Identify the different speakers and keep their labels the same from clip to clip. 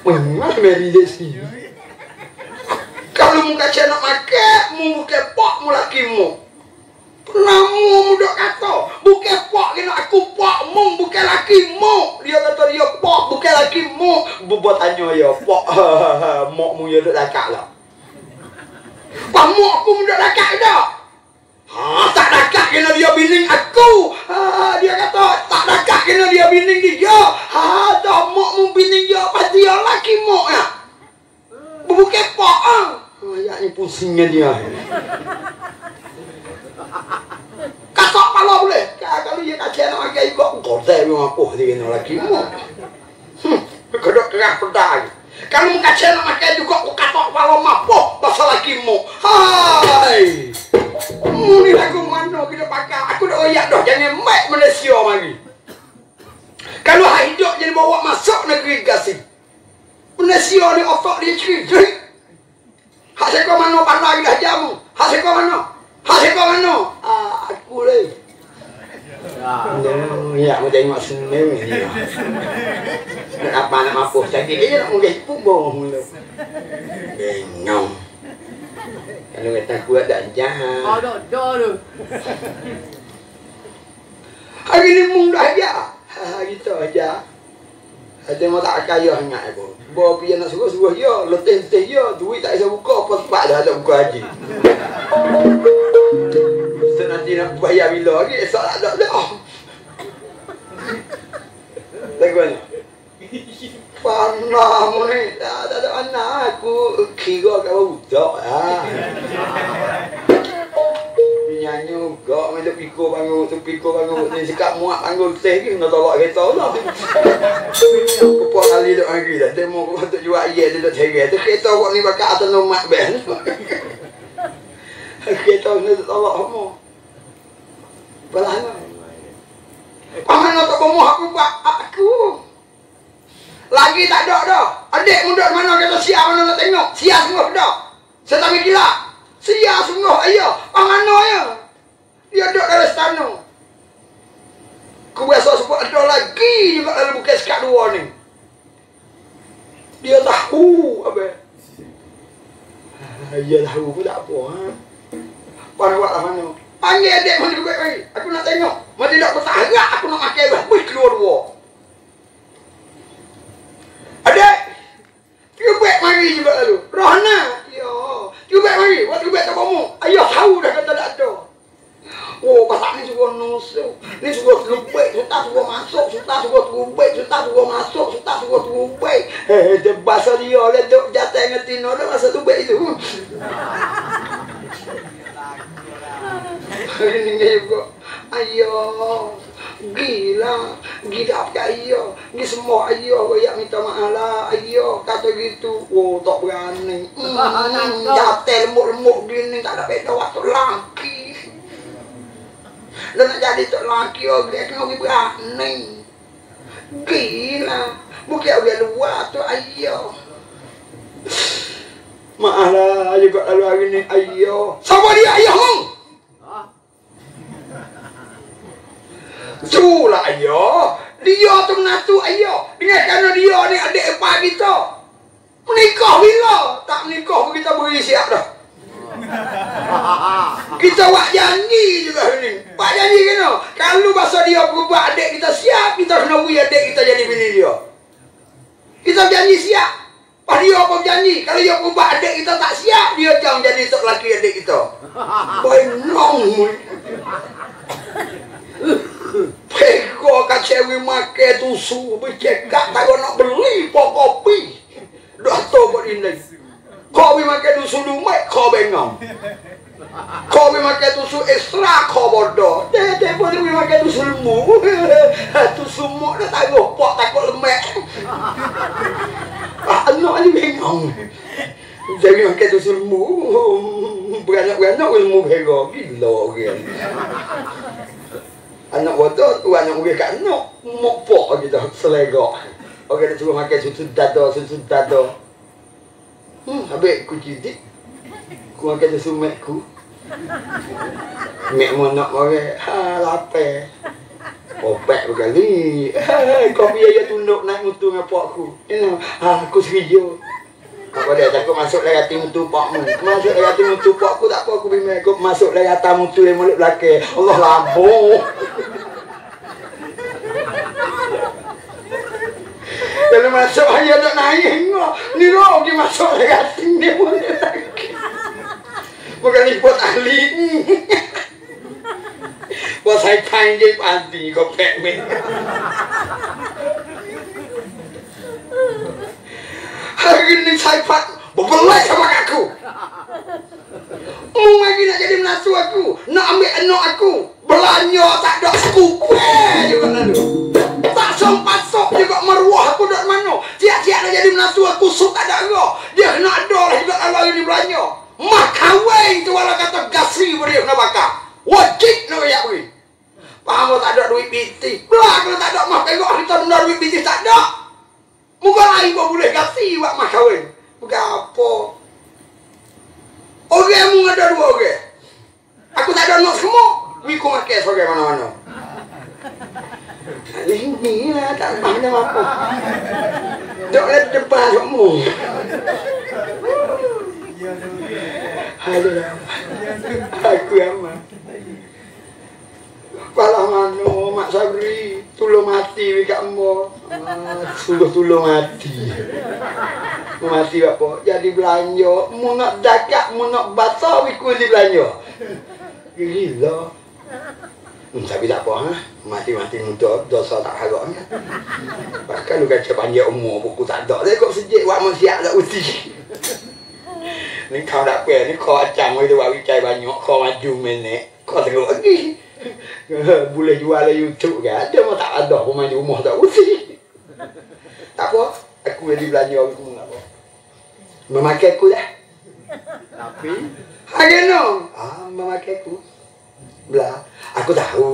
Speaker 1: Memang meri je sini. Kalau muka nak makan, mu bukan pok mu laki mu. Penamu muda kata, bukan pok kena aku pok mu, bukan laki mu. Dia kata dia pok, bukan laki mu. Buat tanya ya, pok mok mu ya duk lakak lah. Pak mok aku muda lakak dah. Tak lakak kena dia bining aku. Dia kata tak lakak kena dia bining dia. Tak mok mu bining dia, pasti dia laki mok ya. Bukan pok ayaknya pusingnya dia. Katok pala boleh. Kalau dia kacau nak makan ikut goreng memang aku dia kena laki mu. Kedok kerak pedai. Kalau mu kacau nak makan juga aku katok pala mapoh pasal laki mu. Hai. Mu ni lagu mana kita pakai? Aku dah oyak dah jangan mek Malaysia lagi. Kalau hidup jadi bawa masuk negeri gasing. Malaysia ni otak dia ciri. Hasil kau mana pandai dah jamu? Hasil kau mana? Hasil kau mana? Aku leh. Ya, mau tengok senang ni. Nak apa nak mampu? Sakit dia nak mungkin pubong mula. Benyong. Kalau kata kuat tak jahat.
Speaker 2: Dah tu.
Speaker 1: Hari ni mung dah aja. Gitu aja. Ada mau tak kaya sangat aku. Bawa pergi nak suruh dia, letih-letih dia, duit tak bisa buka, apa tempat dah tak buka haji. So nanti nak bayar bila lagi, esok tak ada dah. Lagu mana? Panah mu ni, tak ada mana aku kira kau budak lah. Nyanyi juga, main tu bangun, ni cakap muak bangun teh ni, nak tolak kereta lah. Kupuk kali duk lagi dah, demo aku untuk jual iya dia duk cerai. Tu kereta buat ni bakal atas nomak ben. Kereta ni duk tolak semua. Belah ni. Paman nak tak bomoh aku buat aku. Lagi tak ada dah. Adik muda mana kata siap mana nak tengok. Siap semua dah. Saya tak gila. Sia sungguh ayah, pangano ya. Dia duduk dalam istana. Aku biasa sebut ada lagi juga dalam bukan sekat dua ni. Dia tahu apa? Dia tahu pun tak apa. Pada buatlah mana? Panggil adik mana juga lagi. Aku nak tengok. Mesti tak bertahan. Aku nak makan habis keluar dua. Adik, cubek mari juga lalu. Rohana. Cubek mari, buat cubek tak kamu. Ayah tahu dah kata tak ada. Oh, pasal ni suruh nusuk. Ni suruh terubek, sudah suruh masuk, sudah suruh terubek, sudah suruh masuk, sudah suruh terubek. Dia bahasa dia lah, duk jatuh dengan tino dah masa terubek itu. Hari ni juga. Ayah, gila apa ayah. Ni semua ayah yang minta maaf lah. Ayah kata gitu. Oh, tak berani. Jatuh lemuk-lemuk gini, tak ada beda waktu laki. Dan nak jadi tok laki dia kena pergi berani. Gila. Bukan orang luar tu ayah. Maaf lah juga lalu hari ni ayah. Siapa dia ayahmu? Itulah ayah. Dia tu menatu ayah. Dengan kerana dia ni adik ipar kita. Menikah bila? Tak menikah kita beri siap dah. Kita buat janji juga ni. Buat janji kena. Kalau bahasa dia berubah adik kita siap, kita kena beri adik kita jadi bini dia. Kita janji siap. Pas dia apa berjanji. Kalau dia berubah adik kita tak siap, dia jangan jadi tok laki adik kita. Benong. Peko kat cewek makan tusu. Bercekak tak nak beli pok kopi. Dah tahu buat ini. Kau makan tusu lumek, kau bengong. Kau makan tusu ekstra, kau bodoh. Dia boleh makan tusu lemu. Tusu muk dah tangguh, pok takut lemak. Anak ni bengong. Jadi makan tusu lemu. Beranak-beranak lemu bego. Gila orang. Anak bodoh tu anak murid kat anak. Muk pok gitu, selegak. Orang nak suruh makan susu dada. Habis aku cidik. Aku makan susu mekku. Mek mu nak orang. Lapar. Opek berkali. Kopi aja tunduk naik mutu ngapokku. Aku setuju. Apa dia takut masuk dalam hati mutu pokmu. Masuk dalam hati mutu pokku tak apa aku bimbing. Aku masuk dalam hati mutu yang mulut belakang. Allah lampu. Kalau masuk aja tak naik. Ni roh dia masuk dalam hati dia mulut belakang. Bukan buat ahli ni. Buat saya panggil panti kau pek ni. Hari ini saya berbelai sama aku. Lagi nak jadi menantu aku, nak ambil anak aku, belanja tak ada skupe juga nanti. Tak sempat sok juga maruah aku dok mana. Tiap-tiap nak jadi menantu aku sok tak ada go. Dia nak ada lah juga kalau ini belanja. Mak kahwin tu walau kata gasri beri nak bakar. Wajib nak bayar weh. Paham tak ada duit biti. Belah kalau tak ada mah tengok kita benar duit biti tak ada. Muka lain kau boleh kasih buat mak kahwin. Bukan apa. Orang mu ada dua orang. Aku tak ada nak semua. Wiku makan sebagai mana-mana. Ini lah tak pandang apa. Dok lihat depan semua. Aduh. Aku amat. Kepala mano Mak Sabri tulung mati wika mo. Sungguh tulung mati. Mati apa? Jadi belanja, mu nak dakak, mu nak bata wiku di belanja. Gila. Tapi tak apa, mati-mati untuk dosa tak harapnya. Bahkan lu kata panjang umur buku tak ada. Dia kok sejak wak manusia tak uti. Ni kau tak apa, ni kau acang itu wak wicai banyak, kau maju menek, kau teruk lagi. Boleh jual di YouTube kan? Dia mah tak ada pemain rumah tak usi. Tak apa, aku jadi belanja aku tak apa. Memakai aku dah. Tapi agak memakai aku. Belah, aku tahu.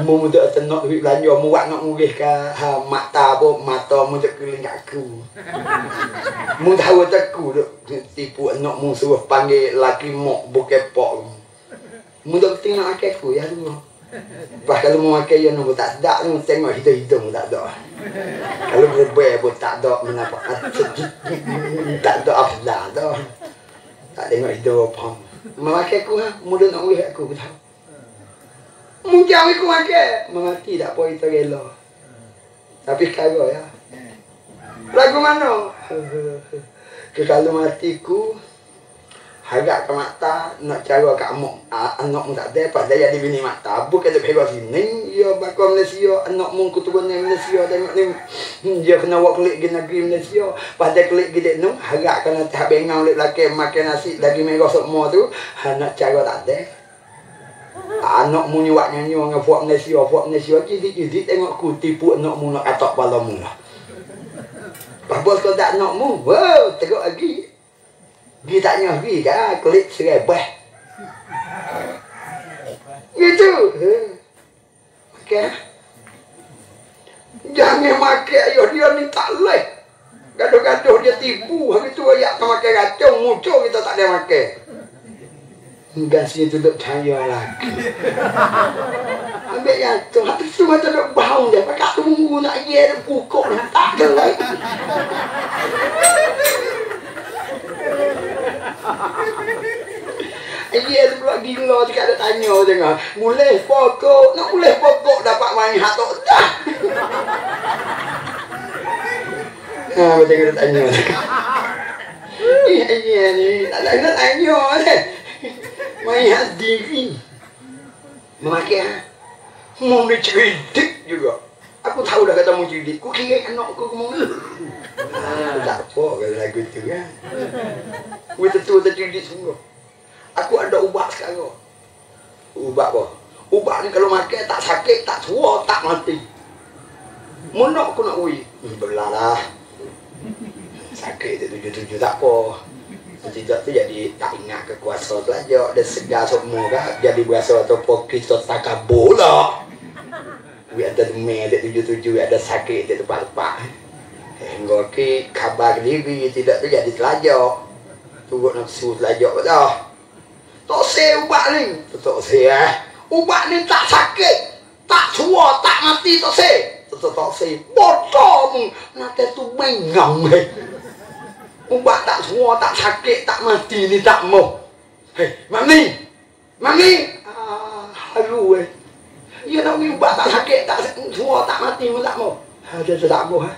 Speaker 1: Mu untuk tenok duit belanja, mu wak nak murih ke mata apa, mata mu tak keliling aku. Mu tahu tak aku tipu anak mu suruh panggil laki mok bukan pok. Mudah tengok makan aku ya tu. Pas kalau mau makan yang nombor tak ada tu tengok hidung tak ada. Kalau berber pun tak ada menapa. Tak ada afdal tu. Tak tengok hidung apa. Makan aku mudah nak urus aku tahu. Mungkin aku makan. Mati tak apa itu rela. Tapi kagak ya. Lagu mana? Kalau matiku harap ke mata nak cara kat anak mu tak ada pada jadi bini mata bukan dia pergi sini ya bakal Malaysia anak mu keturunan Malaysia tengok ni dia kena buat klik di negeri Malaysia pada klik gede nu harap kena tak bengang lek belakang makan nasi daging merah semua tu nak cara tak ada anak mu nyuak nyanyi dengan buat Malaysia jadi tengok ku tipu anak mu nak atak kepala mu lah babos kau tak anak mu wow tengok lagi. Dia tanya pergi kan, klik serebah. Gitu. Makan. Jangan makan ayah dia ni tak leh. Gaduh-gaduh dia tipu. Hari tu ayak tak makan racun, muncul kita tak ada makan. Enggak sini duduk cahaya lagi. Ambil racun. Habis tu macam nak bau dia. Pakai tunggu nak ia dia pukul. Tak ada lagi. Iya tu pula gila cakap ada tanya tengah. Mulai pokok, nak mulai pokok dapat main hak tak dah. Macam kena tanya. Iya ni, tak ada kena tanya ni. Main hak diri. Memakai mau dia cerdik juga. Aku tahu dah kata mau cerdik. Ku kira anak aku mau. Tak apa kalau lagu tu kan. Ku tentu cerdik sungguh. Aku ada ubat sekarang. Ubat apa? Ubat ni kalau makan tak sakit, tak tua, tak mati. Monok aku nak ui. Belalah. Sakit tu tujuh-tujuh tak apa. Tidak tu jadi tak ingat kekuasaan pelajar. Dia segar semua kan. Jadi berasa atau kita takabur lah. Ui ada demam, ada tujuh-tujuh, ada sakit, ada tempat-tempat. Hingga ke khabar diri tidak tu jadi telajak. Turut nafsu telajak dah. Tak say ubat ni. Tak say ubat ni tak sakit. tak tua tak mati tak se. Tak se. Bodoh mu. Nate tu mengang he. Ubat tak tua tak sakit tak mati ni tak mau. Hei, mami. Mami. Halu eh. Ya nak ubat tak sakit tak tua tak mati mu tak mau. Dia tak mau ha.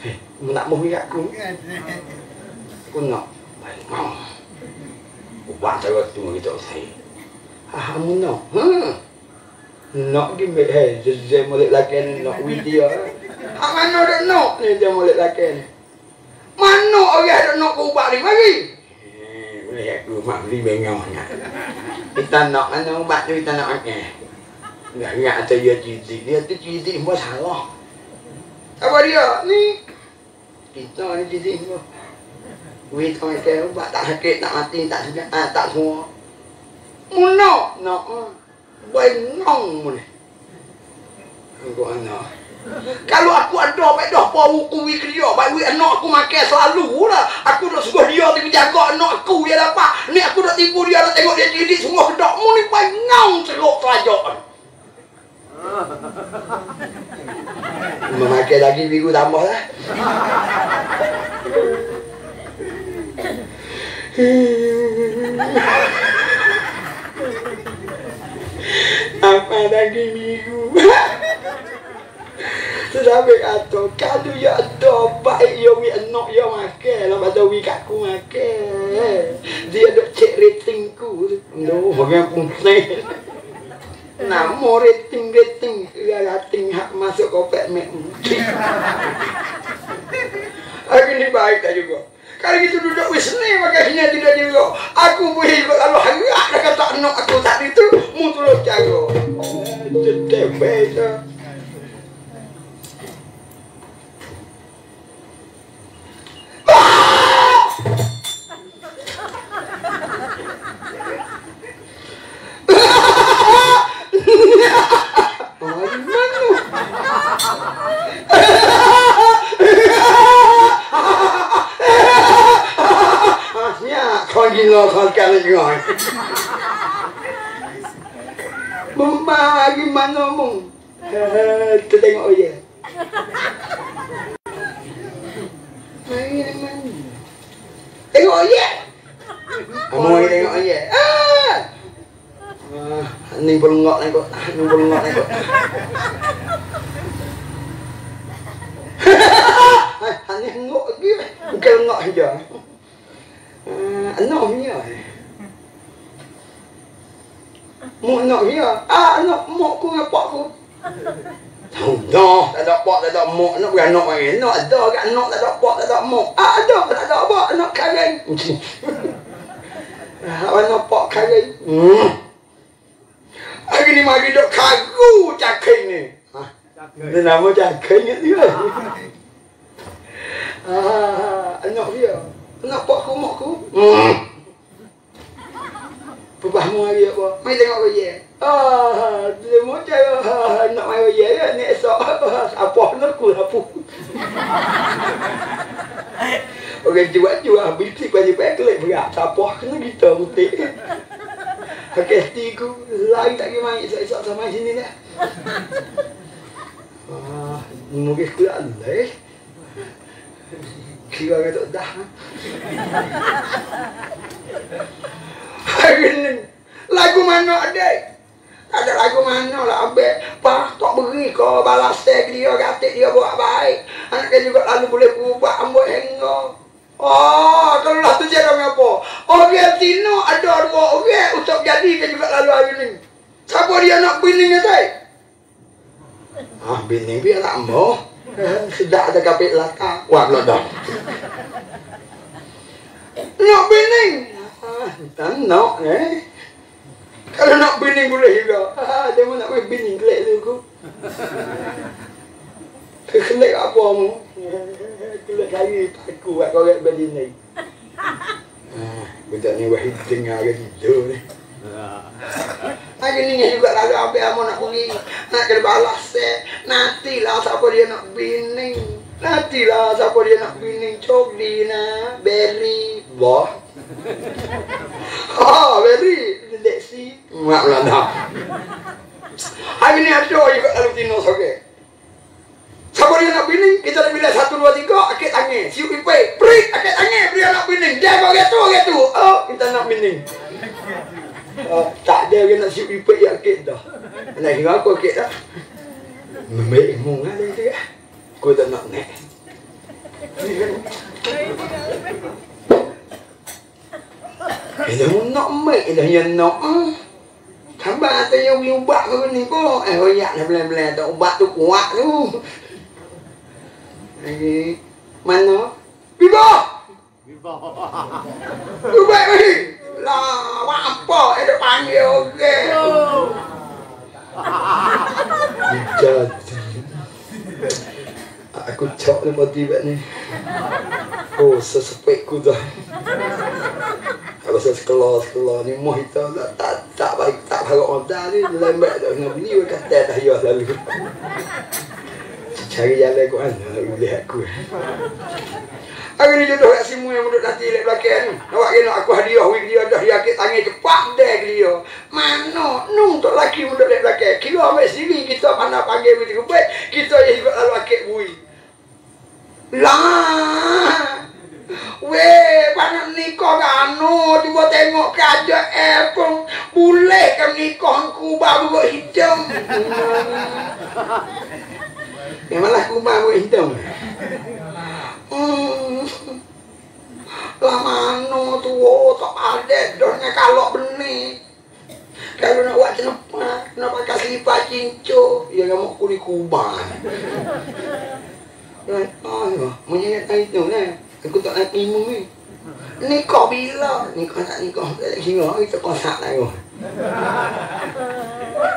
Speaker 1: Hei, mu tak mau lihat aku. Aku nak. Mau. Ubat saya tu gitu saya. Kamu nak? Nak gimana? Hei, dia molek laki nak video. Mana ada nak ni dia molek laki ni? Mana orang ada nak ubat ni mari? Boleh aku mak beli bengongnya. Kita nak mana ubat tu kita nak makan. Enggak ada dia cidik buat salah. Apa dia? Ni kita ni cidik buat. Wih kau makan ubat tak sakit tak mati tak sedap tak semua. Muno nak bengong mu ni. Aku anak. Kalau aku ada baik dah pau ku wi kerja, baik wi anak aku makan selalu lah. Aku dah suruh dia pergi jaga anak aku dia dapat. Ni aku dah tipu dia dah tengok dia didik semua kedak mu ni bengong celok kerajaan. Memakai lagi minggu tambah lah. Apa lagi minggu? Sampai kata kalau ya ada baik ya wi anak ya makan lah pada wi kakku makan. Dia dok cek ratingku. No, bagian putih. Nama rating hak masuk kopek mek. Aku ni baik tak juga. Kalau gitu duduk wisni makanya tidak juga. Aku boleh kalau harap dah kata anak aku tadi tu mutulok jago. Tetep dah. Gila kau kali gimana? Mama gimana mu? Tu tengok je. Tengok je. Kamu tengok je. Ni pelengok ni kok. Ni pelengok ni kok. Ni ngok lagi. Bukan ngok aja. Anak dia. Mak anak dia. Anak mak ku dengan pak ku. Tak ada pak, tak ada mak. Nak beranak main. Nak ada kat anak, tak ada pak, tak ada mak. Ada, tak ada pak. Anak karai. Anak pak karai. Hari ni mari duk kagu cakai ni. Dia nama cakai ni dia. Anak dia. Nak pak ku mak ku. Pepahmu hari apa? Mai tengok je. Dia mau cakap nak mai je ya ni esok apa nak ku apa. Orang jual bilik baju peklek berat. Siapa kena kita mutik. Okey tiku lain tak ke mai esok sama sini dah. Mungkin kuat leh. Kira kata dah. Hari ni lagu mana ada? Ada lagu mana lah abang. Pak tak beri kau balas tag dia, katik dia buat baik. Anak dia juga lalu boleh berubah ambut hingga. Kalau lah tu jadi apa? Orang Tino ada dua orang untuk jadi kan juga lalu hari ni. Siapa dia nak bini ni tay? Bini dia tak mau. Sedap ada kapit laka. Wah dah. Nak bini. Tak nak Kalau nak bini boleh juga. Dia mau nak main bini kelek tu aku. Kelek apa mu? Kelek kali aku buat korek bini. Budak ni wahid dengar ke tidur ni. Hari ni juga lalu apa yang nak pergi. Nak kena balas nantilah siapa dia nak bini. Nantilah siapa dia nak bini. Cokdina, Berry, Wah. Berry, Lexi. Mak lah dah. Hari ni ada juga lalu tino soke. Siapa dia nak bining? Kita dah bilang 1, 2, 3, akik tangan. Siup ipek, prit, akik tangan, dia nak bining. Dia kau gitu. Oh, kita nak bining. Tak ada yang nak siup ipek yang akik dah. Nak kira aku akik dah. Membaik mung ada dia. Aku tak nak naik. Dia nak make dah yang nak. Tambah tu yang ubat kau ni pun. Hoyak dah belan-belan tak ubat tu kuat tu. Lagi mana? Biba. Ubat ni. Lah, apa? Ada panggil okey. Aku cok ni mati buat ni. Oh, sesepek ku dah. Kalau saya sekolah ni moh itu tak baik tak harap orang ni lembek dah dengan beli kata dah ya lalu. Cari jalan aku boleh aku. Hari ni jodoh kat simu yang duduk nanti lek belakang. Awak kena aku hadiah wig dia dah yakit tangan cepat dah dia. Mana nung tok laki duduk lek belakang. Kira ambil sini kita pandai panggil wig rupet, kita yang ikut lalu akik bui. Lah. Weh, panak nikah kanu tiba tengok kaja pun boleh kan nikah kubah buat hitam. Memanglah kubah buat hitam. Lah mano tu tak ada dohnya kalau benih. Kalau nak buat kenapa kasih lipat cincu, ya kamu kuni kubah. Menyayat itu lah. Aku tak nak minum ni. Nikah bila? Nikah tak nikah. Tak kira kita kosak lah.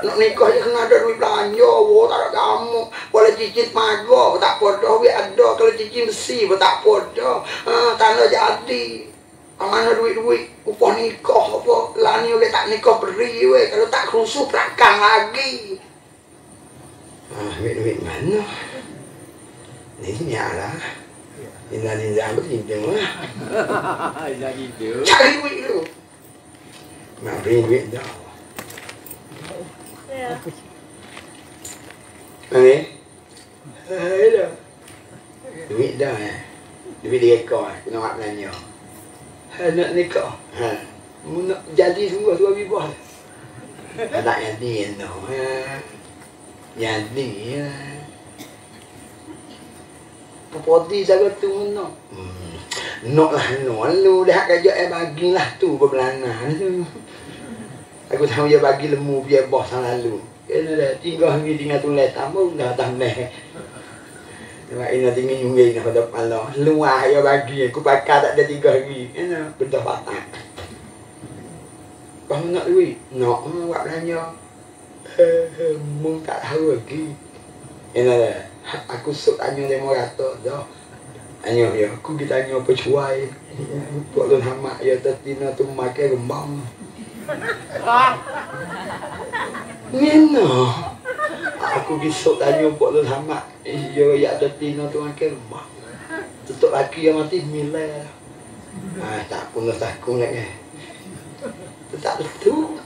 Speaker 1: Nak nikah je kena ada duit belanja. Wah tak ada kamu. Kalau cicit mago tak podoh. Duit ada. Kalau cicit besi pun tak podoh. Tanda jadi. Mana duit-duit. Upah nikah apa. Lah ni boleh tak nikah beri weh. Kalau tak kerusuh belakang lagi. Duit-duit mana? Ni lah. Indah betul lah. Cari duit tu. Nak beri duit dah. Ni? Dah. Duit dah duit dia ekor. Kena nak belanja. Nak nikah. Nak jadi semua tu habis bos. Tak jadi no. Jadi Poti jaga tu no. Nok lah no. Lu dah kerja bagilah tu berbelana tu. Aku tahu dia bagi lemu biar bos lalu. Kena dah tinggal ni tinggal tulis tamu dah tambah. Sebab ini tinggi nyungai nak pada pala. Luah dia bagi aku pakai tak ada 3 hari. Kena benda patah. Kau nak duit? Nak buat belanja. Mung tak tahu lagi. Kena dah. Aku sok tanya dia mau rata dah. Tanya dia, aku kita tanya apa cuai. Buat lu hamak ya tatina tu makan gembang. Ngena. Aku besok tanya buat lu hamak. Ya tatina tu makan gembang. Tutup laki yang mati milih. Tak pun takut lagi. Tak betul.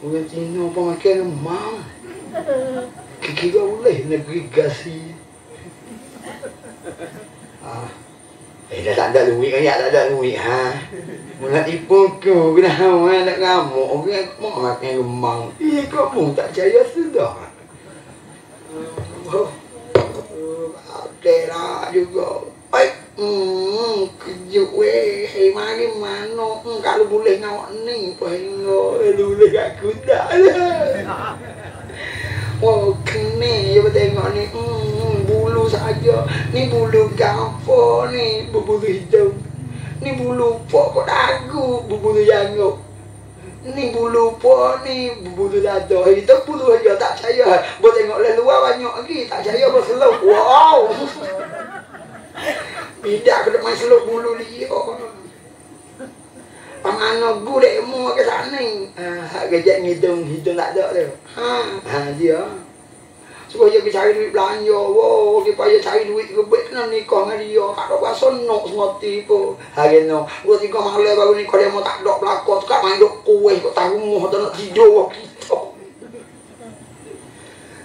Speaker 1: Orang Cina apa makan gembang. Kira boleh negeri gasi. Dah tak ada duit kan? Tak ada duit Mula tipu aku. Kenapa nak ngamuk? Mau makan gembang. Kamu tak percaya sudah. Ada lah juga. Kejut weh. Mari mana? Kalau boleh ngawak ni. Boleh aku tak lah. Oh, kena je tengok ni. Bulu saja. Ni bulu gapo ni. Bulu hidung. Ni bulu pok dagu. Bulu janggut. Ni bulu pok ni. Bulu dada. Itu bulu aja tak percaya. Buat tengok le luar banyak lagi. Tak percaya buat seluk. Wow. Bidak kena main seluk bulu dia. Pangano gulek mu ke sana. Hak gejek hidung tak ada tu. Dia. Supaya dia cari duit belanja. Wow, dia payah cari duit kebet kena nikah dengan dia. Tak ada bahasa nok semati pun. Hari no. 2-3 malam baru nikah dia mau tak ada belakang. Tukar main duk kuih kau tahu rumah tak nak tidur kita.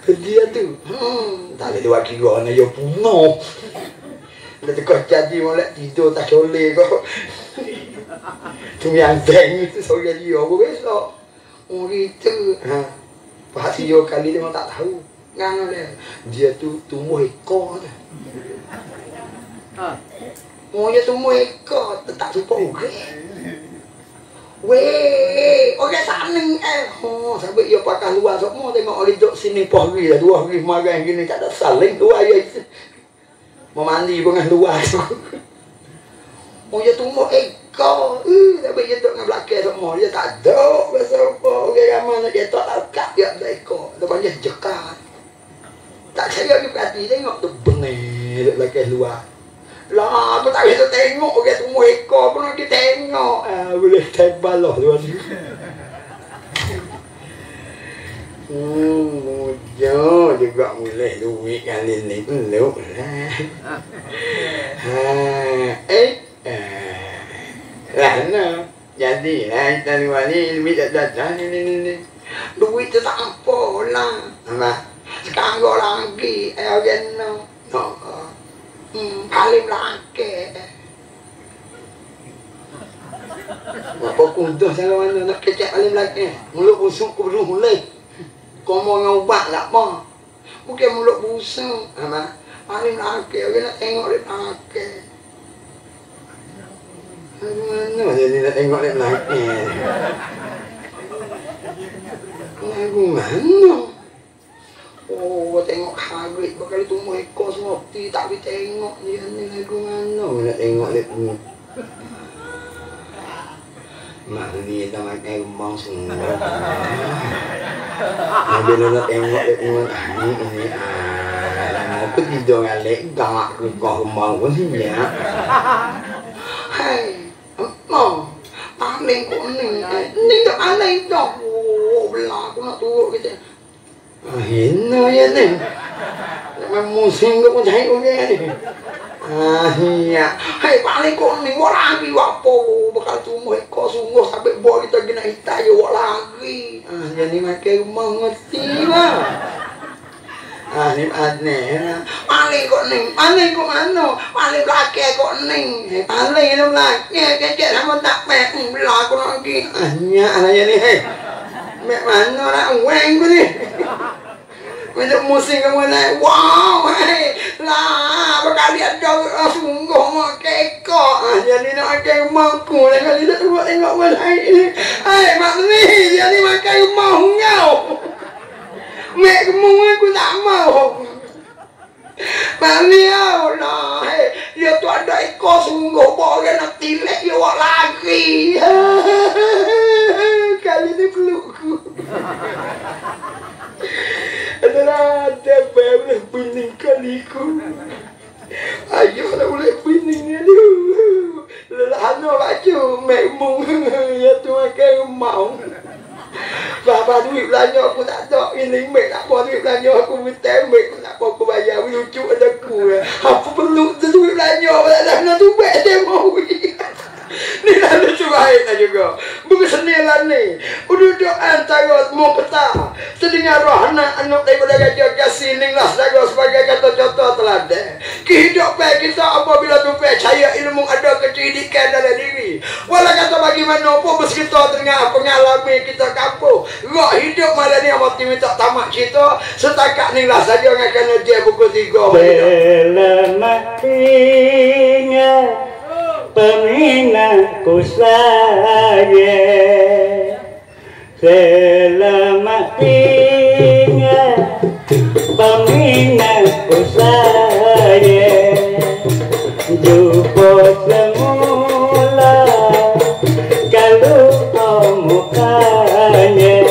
Speaker 1: Dia tu. Tak ada dua kira nak yo puno. Dah tekak jadi molek tidur tak boleh kau. Tu yang deng itu soal dia apa besok. Oh gitu. Pak Tio kali dia tak tahu. Ngang dia tu tumbuh ekor dah. Oh dia tumbuh ekor tak suka uge. Weh, orang saning oh sampai dia pakai luar semua tengok orang duduk sini pagi dah 2 hari makan gini tak ada saling luar ya. Mau mandi pun dengan luar tu. Oh dia tumbuh ekor. Sampai dia duduk dengan belakang semua dia tak ada bahasa apa. Orang ramai nak dia tak lakak dia ada ekor. Lepas dia jekat. Tak saya pergi perhati tengok tu benih duduk belakang luar. Lah, aku tak bisa tengok orang tumbuh ekor pun nak tengok. Boleh tebal lah tuan. Mudah juga boleh duit kali ni peluk lah. Lana, jadilah kita luar ni duit tak datang ni. Duit tu tak apa lah. Sekarang lagi, orang no. Paling laki. Apa kuntuh cara mana nak kecek paling laki? Mulut busuk ke belum mulai. Kau mau ngubah tak apa? Bukan mulut busuk. Paling laki. Orang nak tengok dia laki. Mana jadi nak tengok dia laki? Lagu mana? Oh, tengok Hagrid bakal tumbuh ekor semua tak boleh tengok dia ni lagu mana nak tengok dia pun. Mak ni tak makan rumah semua. Bila nak tengok dia pun ini aku tidur dengan legak ke kau rumah pun ni ya. Hai, apa? Paling kau ni tak paling dah. Oh, belah aku nak turut kita. Hina ya ni. Memang musim kau pun cari kau ni. Iya. Hai paling kau ni buat lagi apa? Bakal tumbuh ekor sungguh sampai buat kita kena hitam je buat lagi. Jadi makan rumah ngerti lah. Ni aneh lah. Paling kau ni. Paling kau mana? Paling belakang kau ni. Paling tu belakang. Kecek sama tak pek. Belah aku nak pergi. Iya lah ya ni. Mek mana nak weng tu ni? Macam musim kamu naik, wow, hei, lah, berkali ada sungguh mak kekok. Jadi nak makan rumahku, lain kali tak tengok naik ni. Hei, mak ni, jadi makan rumah kau. Mek kamu aku tak mau. Mak ni lah, hei, dia tu ada ekor sungguh, bawa orang nak tilek dia buat lagi. Kali ni pelukku. Adalah ada boleh bening kaliku. Ayo nak boleh bening ni tu. Lelah nak baju memang ya tu makan mau. Bapa duit belanja aku tak ada. Ini mek tak apa duit belanja aku minta mek tak apa aku bayar lucu ada aku. Apa perlu duit belanja tak nak tu mek demo. Ni dah lucu baik lah juga. Bukan senilah ni. Duduk antara mau peta. Sedengar roh anak-anak daripada gajah kasih ni lah sahaja sebagai kata contoh teladan. Kehidupan kita apabila tu percaya ilmu ada kecerdikan dalam diri. Walau kata bagaimanapun kita tengah pengalami kita kampung. Roh hidup malam ni mati minta tamat cerita. Setakat ni lah sahaja yang akan najar pukul 3.
Speaker 2: Selamat ingat peminatku saya. Selamat ingat peminatku saya. Jumpa semula kalau mukanya.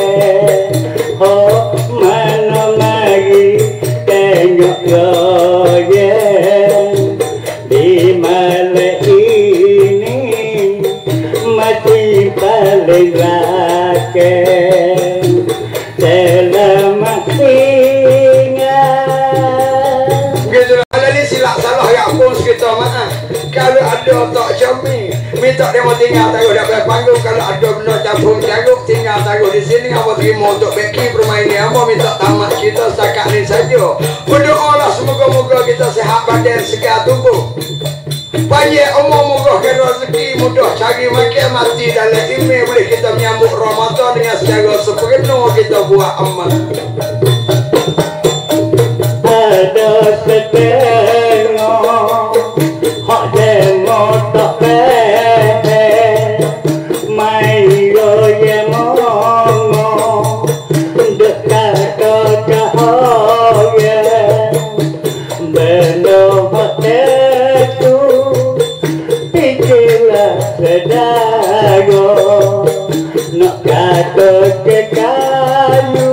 Speaker 2: Oh mana mari tengok ya di malam ini mati paling rakyat. Selamat ingat.
Speaker 1: Gitu lah ni silap salah yang pun kita maaf. Kalau ada tak jami minta dia mau tinggal taruh dah panggung. Kalau ada benda campur jagung tinggal taruh di sini. Apa terima untuk beki permainan apa minta tamat kita setakat ini saja. Berdoalah semoga-moga kita sehat badan segar tubuh. Banyak umur moga rezeki mudah cari makan mati dalam email boleh kita menyambut Ramadan dengan secara sepenuh kita buat amal.
Speaker 2: Ada setengah hak demo tak mai yo ye mongo dekat cahaya beno hak itu pikirlah sedago nak kata ke kayu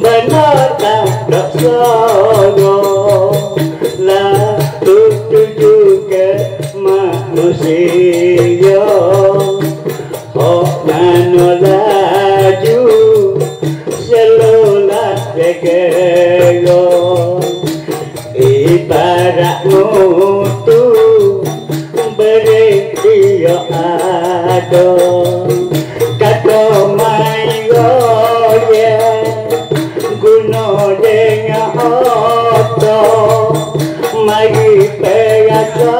Speaker 2: benar tak sogo lah tuju ke manusia oh nano laju selulah segego ibarat mutu beri dia ada kata mayo ye guna dengan oto mari perasa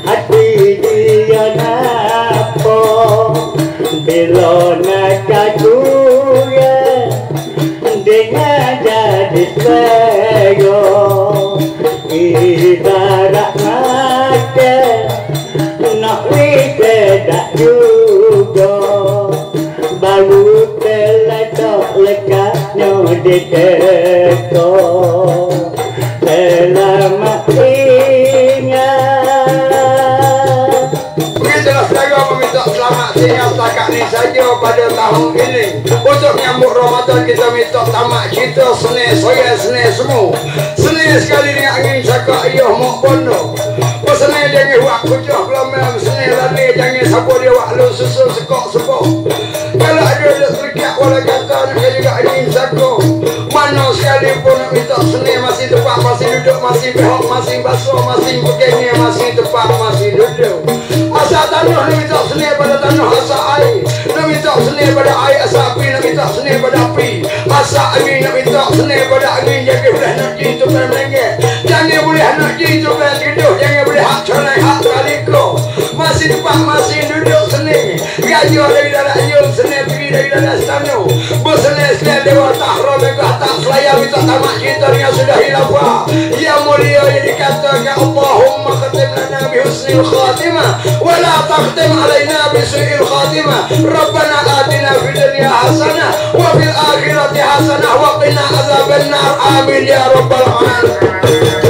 Speaker 2: hati dia napa bila nak kacuya dengan jadi sego ibarat mata nak tidak juga baru terletak lekatnya di teko selamat ingat.
Speaker 1: Begitulah saya meminta selamat tinggal setakat ini saja pada tahun ini. Untuk menyambut Ramadan kita minta tamat cerita seni saya seni semua. Seni sekali dengan angin cakap ayah mak bono. Seni jangan buat kucah kelamam. Seni lari jangan siapa dia buat lu susu sekok sebok. Kalau ada terikat wala kata nak juga angin cakap. Mana sekalipun nak minta seni masih tepat, masih duduk, masih behok, masih basuh, masih begini, masih tepat, masih duduk. Asal tanah nak minta seni pada tanah, asal air nak minta seni pada air, asal api nak minta seni pada api, asal angin nak minta seni pada angin. Jangan boleh nak jitu kan melengket, jangan boleh nak jitu kan tidur, jangan boleh hak colek hak kaliko. Masih tepat, masih duduk seni. Gajah dari dalam ayam seni pergi dari dalam stanu. Berseni seni dewa tahram megah tak selayang minta tamat kita yang sudah hilang. Ya mulia yang dikatakan Allahumma khatim lana bi husnil khatimah wa la taqdim alaina bi su'il khatimah. Rabbana atina fid dunya hasanah wa fil akhirati hasanah wa qina azabannar. Amin ya rabbal alamin.